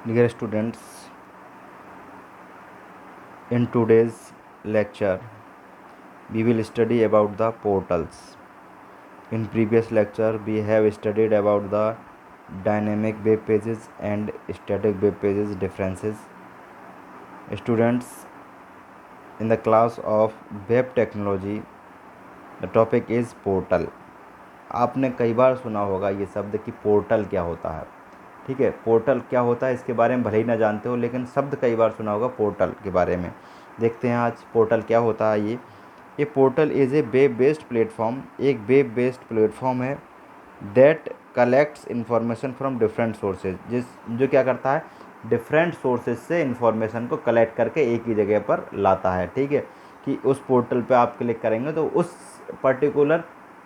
Dear students, in today's lecture, we will study about the portals. In previous lecture, we have studied about the dynamic web pages and static web pages differences. Students, in the class of web technology, the topic is portal. आपने कई बार सुना होगा ये शब्द कि portal क्या होता है। ठीक है, पोर्टल क्या होता है इसके बारे में भले ही ना जानते हो, लेकिन शब्द कई बार सुना होगा पोर्टल के बारे में। देखते हैं आज पोर्टल क्या होता है। ये portal is A web based platform, एक वेब बेस्ड प्लेटफॉर्म है that collects information from different sources, जो क्या करता है, डिफरेंट सोर्सेज से इंफॉर्मेशन को कलेक्ट करके एक ही जगह पर लाता है। ठीक है, कि उस पोर्टल पे आप क्लिक करेंगे तो उस पर्टिकुलर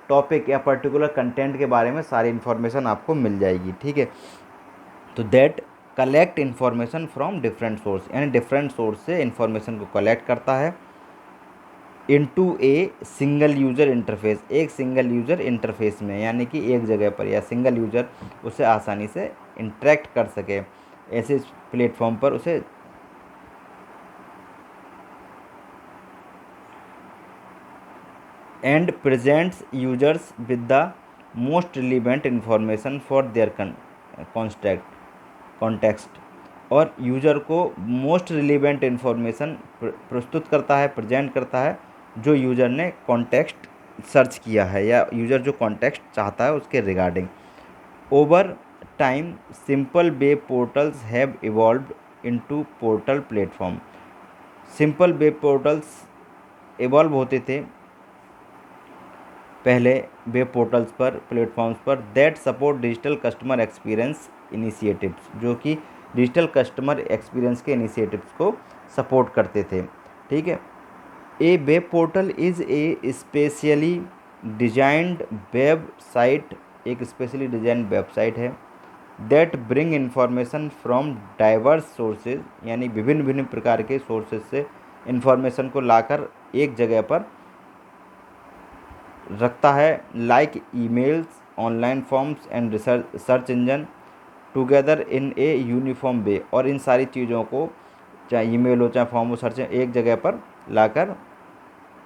टॉपिक या पर्टिकुलर कंटेंट के बारे में सारी इन्फॉर्मेशन आपको मिल जाएगी। ठीक है, तो that collect information from different source, यानी डिफरेंट सोर्स से इन्फॉर्मेशन को कलेक्ट करता है into a single user interface, एक सिंगल यूज़र इंटरफेस में, यानी कि एक जगह पर या सिंगल यूज़र उसे आसानी से इंटरेक्ट कर सके, ऐसे प्लेटफॉर्म पर उसे and presents users with the most relevant information for their context, और यूज़र को मोस्ट रिलेवेंट इन्फॉर्मेशन प्रस्तुत करता है, प्रेजेंट करता है जो यूज़र ने कॉन्टेक्स्ट सर्च किया है या यूज़र जो कॉन्टेक्स्ट चाहता है उसके regarding. Over time simple web portals have evolved into portal platform, simple web portals evolve होते थे पहले वेब पोर्टल्स पर, प्लेटफॉर्म्स पर that support digital customer experience initiatives, जो कि डिजिटल कस्टमर एक्सपीरियंस के इनिशिएटिव्स को सपोर्ट करते थे। ठीक है, a web portal is a specially designed website, एक स्पेशली डिजाइन वेबसाइट है that bring information from diverse sources, यानी विभिन्न विभिन्न प्रकार के सोर्सेज से इंफॉर्मेशन को लाकर एक जगह पर रखता है, like emails, online forms and research search engine together in a uniform way, और इन सारी चीज़ों को, चाहे ईमेल हो चाहे फॉर्म हो, सर्च एक जगह पर लाकर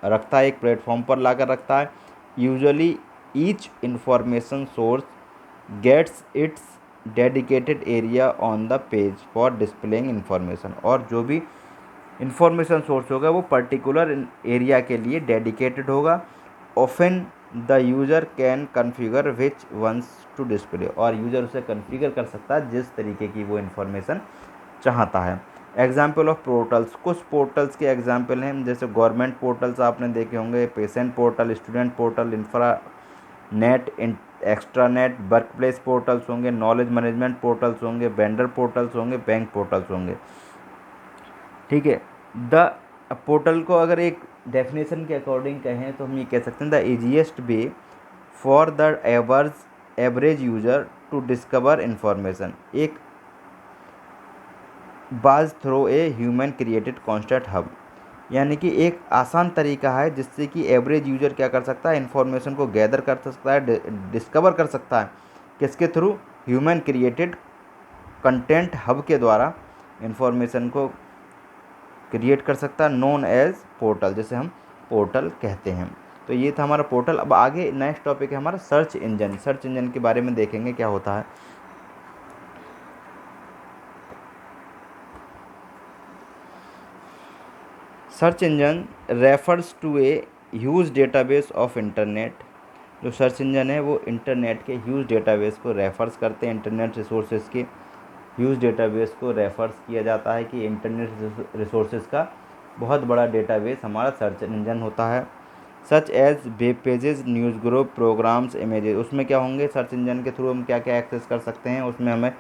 रखता है, एक प्लेटफॉर्म पर लाकर रखता है। Usually each information source gets its dedicated area on the page for displaying information, और जो भी इंफॉर्मेशन सोर्स होगा वो पर्टिकुलर एरिया के लिए डेडिकेटेड होगा। Often the user can configure which ones to display, और यूज़र उसे कन्फिगर कर सकता है जिस तरीके की वो इन्फॉर्मेशन चाहता है। एग्जाम्पल ऑफ पोर्टल्स, कुछ पोर्टल्स के एग्जाम्पल हैं जैसे गवर्नमेंट पोर्टल्स आपने देखे होंगे, patient portal, student portal, infra net, extra net, work place portals होंगे, नॉलेज मैनेजमेंट पोर्टल्स होंगे, वेंडर पोर्टल्स होंगे, बैंक पोर्टल्स होंगे। ठीक है, द पोर्टल को अगर एक डेफिनेशन के अकॉर्डिंग कहें तो हम ये कह सकते हैं the easiest way for the average user to discover information, एक बाज through a human created constant hub, यानी कि एक आसान तरीका है जिससे कि एवरेज यूज़र क्या कर सकता है, इन्फॉर्मेशन को गैदर कर सकता है, डिस्कवर कर सकता है, किसके through, human created content hub के द्वारा इन्फॉर्मेशन को क्रिएट कर सकता है, नोन एज पोर्टल, जैसे हम पोर्टल कहते हैं। तो ये था हमारा पोर्टल। अब आगे नेक्स्ट टॉपिक है हमारा सर्च इंजन। सर्च इंजन के बारे में देखेंगे क्या होता है। Search engine refers to a huge database of internet, जो सर्च इंजन है वो इंटरनेट के ह्यूज डेटाबेस को रेफर्स करते हैं, इंटरनेट रिसोर्सेज के ह्यूज डेटाबेस को रेफर्स किया जाता है कि इंटरनेट रिसोर्सेज का बहुत बड़ा डेटाबेस हमारा सर्च इंजन होता है। Such as web pages, news group, programs, images, उसमें क्या होंगे, सर्च इंजन के थ्रू हम क्या क्या एक्सेस कर सकते हैं, उसमें हमें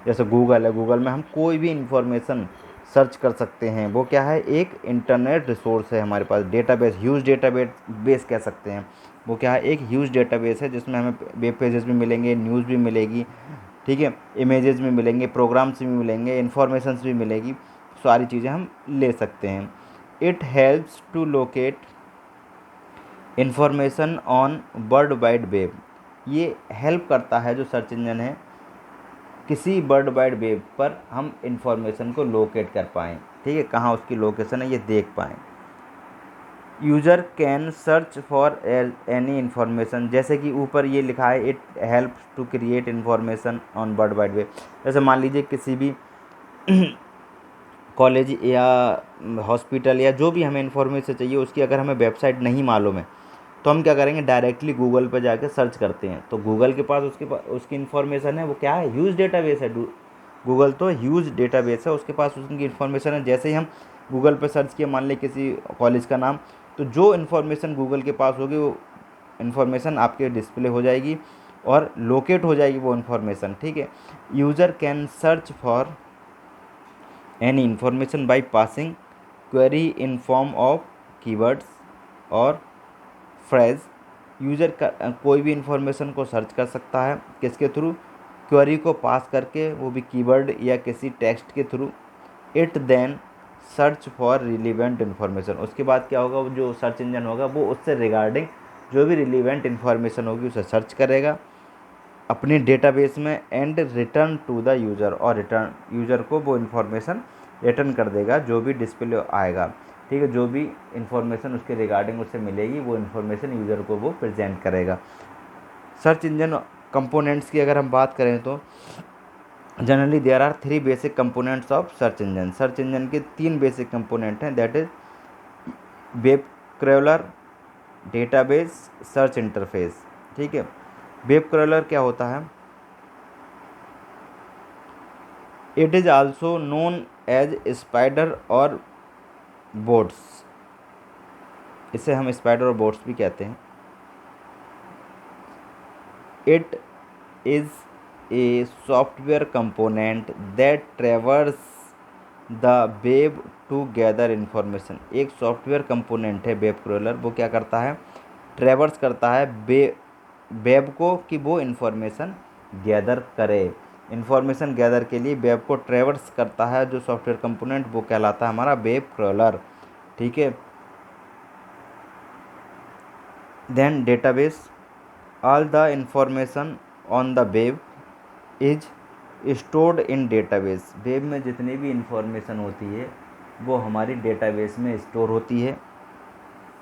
जैसे गूगल है, गूगल में हम कोई भी इंफॉर्मेशन सर्च कर सकते हैं, वो क्या है, एक इंटरनेट रिसोर्स है हमारे पास, डेटाबेस, ह्यूज डेटाबेस कह सकते हैं। वो क्या है, एक ह्यूज डेटाबेस है जिसमें हमें वेब पेजेस भी मिलेंगे, न्यूज़ भी मिलेगी, ठीक है, इमेजेस भी मिलेंगे, प्रोग्राम्स भी मिलेंगे, इन्फॉर्मेशंस भी मिलेगी, सारी चीज़ें हम ले सकते हैं। It helps to locate information on world wide web, ये हेल्प करता है जो सर्च इंजन है किसी वर्ल्ड वाइड वेब पर हम इंफॉर्मेशन को लोकेट कर पाएँ, ठीक है, कहाँ उसकी लोकेशन है ये देख पाएँ। User can search for any information, जैसे कि ऊपर ये लिखा है, it helps to create information on world wide web. जैसे मान लीजिए किसी भी कॉलेज या हॉस्पिटल या जो भी हमें इन्फॉर्मेशन चाहिए उसकी अगर हमें वेबसाइट नहीं मालूम है तो हम क्या करेंगे, डायरेक्टली गूगल पर जाके सर्च करते हैं। तो गूगल के पास उसकी इन्फॉर्मेशन है, वो क्या है, ह्यूज डेटाबेस है। गूगल तो ह्यूज डेटाबेस है, उसके पास उसकी इन्फॉर्मेशन है। जैसे ही हम गूगल पर सर्च किए, मान लें किसी कॉलेज का नाम, तो जो इन्फॉर्मेशन गूगल के पास होगी वो इन्फॉर्मेशन आपके डिस्प्ले हो जाएगी और लोकेट हो जाएगी वो इन्फॉर्मेशन, ठीक है। User can search for any information by passing query in form of keywords और फ्रेज। यूज़र का कोई भी इन्फॉर्मेशन को सर्च कर सकता है, किसके थ्रू, क्वेरी को पास करके, वो भी कीवर्ड या किसी टेक्स्ट के through. It then search for relevant information, उसके बाद क्या होगा, वो जो सर्च इंजन होगा वो उससे रिगार्डिंग जो भी रिलीवेंट इन्फॉर्मेशन होगी उसे सर्च करेगा अपने डेटाबेस में and return to the user, और रिटर्न यूज़र को वो इन्फॉर्मेशन रिटर्न कर देगा जो भी डिस्प्ले आएगा, ठीक है। जो भी इन्फॉर्मेशन उसके रिगार्डिंग उससे मिलेगी वो इन्फॉर्मेशन यूज़र को वो प्रेजेंट करेगा। सर्च इंजन कंपोनेंट्स की अगर हम बात करें तो generally there are 3 basic components of search engine. Search engine के 3 बेसिक कंपोनेंट हैं, that is web crawler, database, search interface, ठीक है। वेब क्रॉलर क्या होता है, it is also known as spider और बोट्स, इसे हम स्पाइडर और बोट्स भी कहते हैं। It is a software component that traverse the web to gather information. एक सॉफ्टवेयर कंपोनेंट है वेब क्रॉलर, वो क्या करता है, ट्रेवर्स करता है वेब को कि वो इन्फॉर्मेशन गैदर करे। इन्फॉर्मेशन गैदर के लिए वेब को ट्रेवर्स करता है जो सॉफ्टवेयर कंपोनेंट, वो कहलाता है हमारा वेब क्रॉलर, ठीक है। Then database, all the information on the web is stored in database. Web में जितनी भी इंफॉर्मेशन होती है वो हमारी डेटाबेस में स्टोर होती है।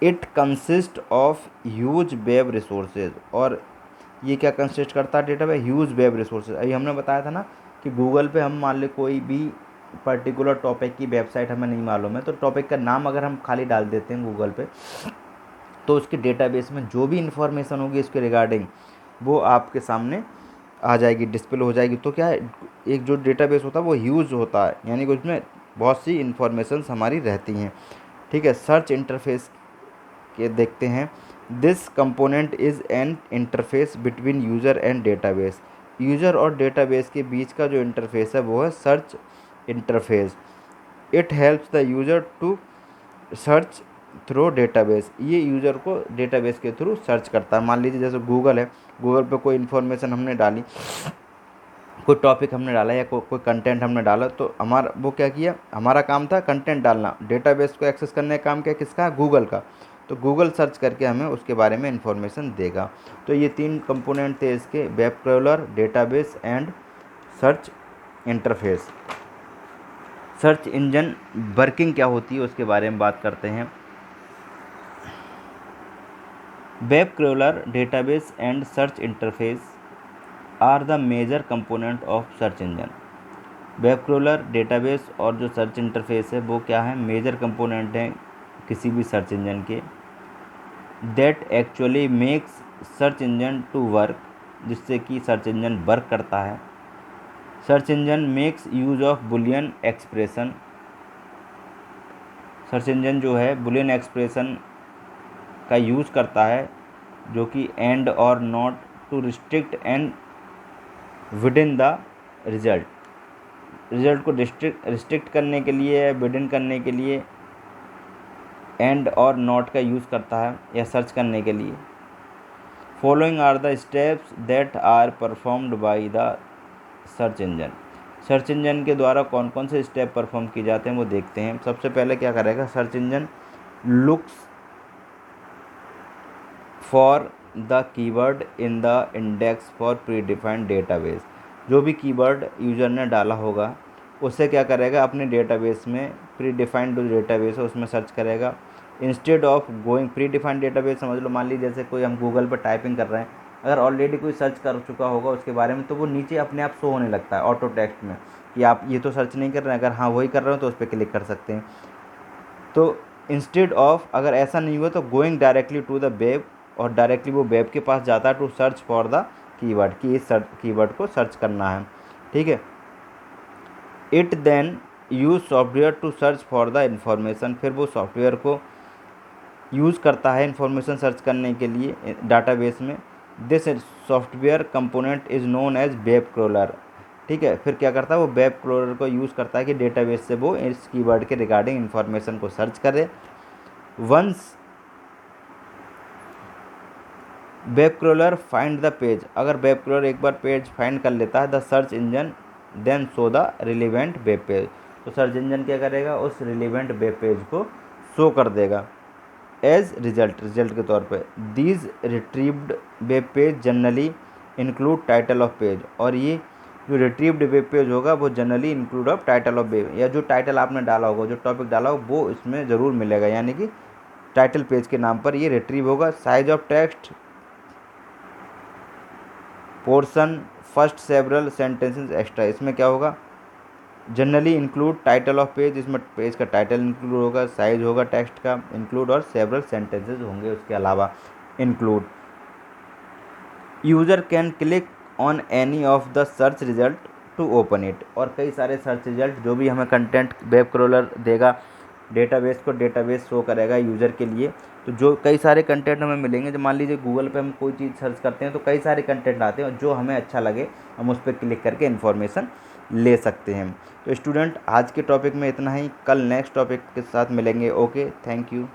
It consist of huge web resources, और ये क्या कंसिस्ट करता है डेटाबेस, ह्यूज वेब रिसोर्सेज। अभी हमने बताया था ना कि गूगल पे हम मान ले कोई भी पर्टिकुलर टॉपिक की वेबसाइट हमें नहीं मालूम है तो टॉपिक का नाम अगर हम खाली डाल देते हैं गूगल पे तो उसके डेटाबेस में जो भी इंफॉर्मेशन होगी इसके रिगार्डिंग वो आपके सामने आ जाएगी, डिस्प्ले हो जाएगी। तो क्या है, एक जो डेटाबेस होता है वो ह्यूज होता है, यानी कि उसमें बहुत सी इन्फॉर्मेशंस हमारी रहती हैं, ठीक है। सर्च इंटरफेस के देखते हैं, this component is an interface between user and database. User और डेटाबेस के बीच का जो इंटरफेस है वो है search interface. It helps the user to search through database, ये यूज़र को डेटाबेस के थ्रू सर्च करता है। मान लीजिए जैसे गूगल है, गूगल पे कोई इन्फॉर्मेशन हमने डाली, कोई टॉपिक हमने डाला या कोई कंटेंट हमने डाला, तो हमारा वो क्या किया, हमारा काम था कंटेंट डालना, डेटाबेस को एक्सेस करने का काम क्या किसका है, गूगल का। तो गूगल सर्च करके हमें उसके बारे में इन्फॉर्मेशन देगा। तो ये 3 कंपोनेंट थे इसके, web crawler, database and search interface. Search engine working क्या होती है उसके बारे में बात करते हैं। Web crawler, database and search interface are the major component of search engine. Web crawler, database और जो सर्च इंटरफेस है वो क्या है, मेजर कंपोनेंट हैं किसी भी सर्च इंजन के। That actually makes search engine to work, जिससे कि सर्च इंजन वर्क करता है। Search engine makes use of Boolean expression. Search engine जो है बुलियन एक्सप्रेशन का यूज़ करता है, जो कि एंड और not to restrict and within the result. Result को रिस्ट्रिक्ट करने के लिए, विद इन करने के लिए एंड और नॉट का यूज़ करता है या सर्च करने के लिए। Following are the steps that are performed by the search engine. Search engine के द्वारा कौन कौन से स्टेप परफॉर्म किए जाते हैं वो देखते हैं। सबसे पहले क्या करेगा, search engine looks for the keyword in the index for pre defined database. जो भी कीवर्ड यूज़र ने डाला होगा उससे क्या करेगा, अपने डेटाबेस में प्री डिफाइंड जो डेटाबेस है उसमें सर्च करेगा। Instead of going pre defined database, समझ लो मान लीजिए जैसे कोई हम गूगल पर टाइपिंग कर रहे हैं, अगर ऑलरेडी कोई सर्च कर चुका होगा उसके बारे में तो वो नीचे अपने आप शो होने लगता है ऑटो टेक्स्ट में कि आप ये तो सर्च नहीं कर रहे हैं, अगर हाँ वही कर रहे हो तो उस पर क्लिक कर सकते हैं। तो इंस्टेड ऑफ, अगर ऐसा नहीं हुआ तो going directly to the web, और डायरेक्टली वो वेब के पास जाता है to search for the keyword, कि इस कीवर्ड को सर्च करना है। ठीक है। It then use software to search for the information, फिर वो सॉफ्टवेयर को यूज़ करता है इंफॉर्मेशन सर्च करने के लिए डाटाबेस में। This software component is known as web crawler. ठीक है, फिर क्या करता है वो वेब क्रोलर को यूज़ करता है कि डेटाबेस से वो इस कीवर्ड के रिगार्डिंग इंफॉर्मेशन को सर्च करे। Once web crawler find the page, अगर वेब क्रोलर एक बार पेज फाइंड कर लेता है, the search engine then show the relevant web page, तो सर्च इंजन क्या करेगा, उस रिलेवेंट वेब पेज को शो कर देगा एज रिजल्ट के तौर पे। These retrieved web page generally include title of page, और ये जो रिट्रीव्ड वेब पेज होगा वो generally include of title of web, या जो टाइटल आपने डाला होगा, जो टॉपिक डाला होगा वो इसमें ज़रूर मिलेगा, यानी कि टाइटल पेज के नाम पर ये रिट्रीव होगा। Size of text portion first several sentences extra, इसमें क्या होगा, generally include title of page, इसमें पेज का टाइटल इंक्लूड होगा, साइज होगा टेक्स्ट का इंक्लूड, और सेवरल सेंटेंसेस होंगे उसके अलावा include. User can click on any of the search result to open it, और कई सारे सर्च रिजल्ट जो भी हमें कंटेंट वेब क्रोलर देगा डेटाबेस को, डेटाबेस शो करेगा यूज़र के लिए, तो जो कई सारे कंटेंट हमें मिलेंगे। जो मान लीजिए गूगल पे हम कोई चीज़ सर्च करते हैं तो कई सारे कंटेंट आते हैं, और जो हमें अच्छा लगे हम उस पर क्लिक करके इन्फॉर्मेशन ले सकते हैं। तो स्टूडेंट आज के टॉपिक में इतना ही, कल नेक्स्ट टॉपिक के साथ मिलेंगे। Okay, thank you.